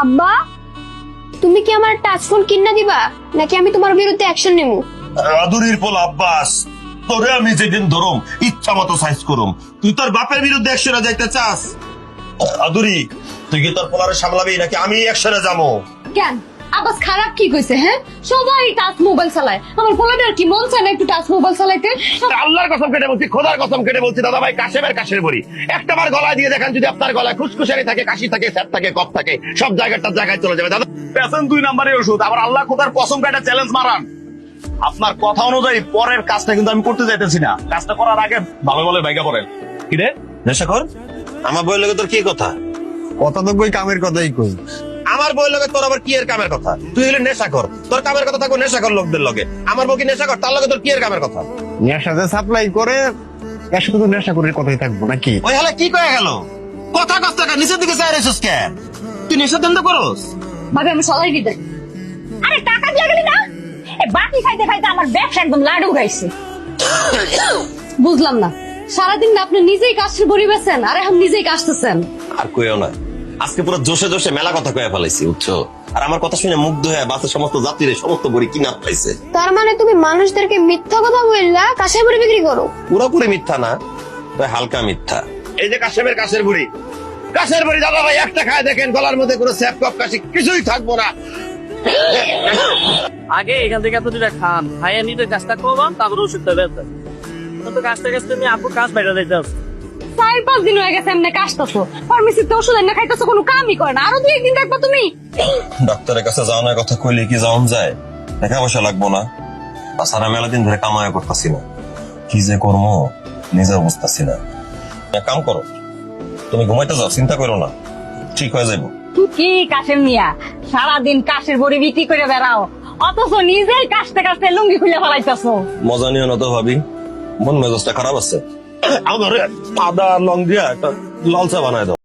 আব্বা, তুমি কি আমার টাচ ফোন কিনা দিবা নাকি আমি তোমার বিরুদ্ধে অ্যাকশন নেবো? আদুরির পোলা আব্বাস, তোরে আমি যেদিন ধরুম ইচ্ছা মতো সাইজ করুম, তুই তোর বাপের বিরুদ্ধে অ্যাকশনে যাইতে চাস? আদুরি, তুই কি তোর পোলারে সামলাবি নাকি আমি অ্যাকশনে যাবো? কেন আব্বাস খারাপ কি কইছে? হ্যাঁ, সবাই টাচ মোবাইল চালায়, আমার পোলাটার কি মন চায় না একটু টাচ মোবাইল চালাইতে? আল্লাহর কসম কেটে বলছি, খোদার কসম কেটে বলছি, দাদা ভাই কাশেমের কাশের বড়ি একটা বার গলায় দিয়ে দেখেন, যদি আপনার গলায় খুশখুশারি থাকে, কাশি থাকে, স্যাপ থাকে, কফ থাকে, সব জায়গায় চলে যাবে। দাদা পেশেন্ট 2 নম্বরের ওষুধ, আবার আল্লাহ খোদার কসম কেটে চ্যালেঞ্জ মারান। আপনার কথা অনুযায়ী পরের কাজটা কিন্তু আমি করতে যাইতেছি না, কাজটা করার আগে ভালো ভালো ভাইগা পড়েন। কি রে নেশা কর? আমার বইয়ের লগে তোর কি কথা? কথা তো কই কামের কথাই কই। আমার বইয়ের লগে তোর আবার কি এর কামের কথা? তুই হলে নেশা কর, তোর কামের কথা থাকো নেশা কর লোকদের লগে। আমার বউ কি নেশা কর, তার লগে তোর কি এর কামের কথা? নেশাতে সাপ্লাই করে এর সাথে তো নেশা করে কথাই থাকবো নাকি? ওই হালে কি কয়ে গেল? কথা কষ্ট নিচের দিকে চাই রেছিস কেন? তুই নেশা দেন করস? ভাবে আমি সবাই দিতে। আরে টাকা দিয়ে গেলি না, এই বাকি খাইতে খাইতে আমার ব্যবসা একদম লাডু খাইছে। বুঝলাম না, সারাদিন আপনি নিজেই কাজের বড়ি বেছেন আর এখন নিজেই কাজতেছেন। আর কইও না, আজকে পুরো জোশে জোশে মেলা কথা কয়ে ফেলাইছি, বুঝছো? আর আমার কথা শুনে মুগ্ধ হয়ে বাসের সমস্ত যাত্রীরা সমস্ত বড়ি কিনা পাইছে। তার মানে তুমি মানুষদেরকে মিথ্যা কথা বললা কাশের বড়ি বিক্রি করো? পুরোপুরি মিথ্যা না, তো হালকা মিথ্যা। এই যে কাশেমের কাশের বড়ি, কাশের বড়ি দাদা ভাই একটা খায় দেখেন, গলার মধ্যে কোনো স্যাপ কপ কাশি কিছুই থাকবো না। আগে এখান থেকে আপনি দুটা খান, খাইয়া নিজের কাজটা করবান, তারপর ওষুধটা বেরোতেন। তো কাজটা কাজটা নিয়ে আপু কাজ বাইরে দিতে আসছে। 4-5 দিন হয়ে গেছে এমনি কাশতেছো, ফার্মেসিতে ওষুধ এনে খাইতেছো, কোনো কামই করে না। আরো 2-1 দিন থাকবা তুমি। ডাক্তারের কাছে যাওয়ার কথা কইলে কি যাওন যায়? টাকা পয়সা লাগবো না? তাছাড়া মেলা দিন ধরে কামাই করতেছি না, কি যে কর্ম নিজে বুঝতেছি না। এক কাম করো, তুমি ঘুমাইতে যাও, চিন্তা করো না, ঠিক হয়ে যাবো। তুই কি কাশের মিয়া সারাদিন কাশের বড়ি বিক্রি করে বেড়াও, অথচ নিজেই কাশতে কাশতে লুঙ্গি খুলে ফেলাইতেছো। মজা নিও না তো ভাবি, মন মেজাজটা খারাপ আছে। আমার আদা লং দিয়া একটা লাল চা বানায় দাও।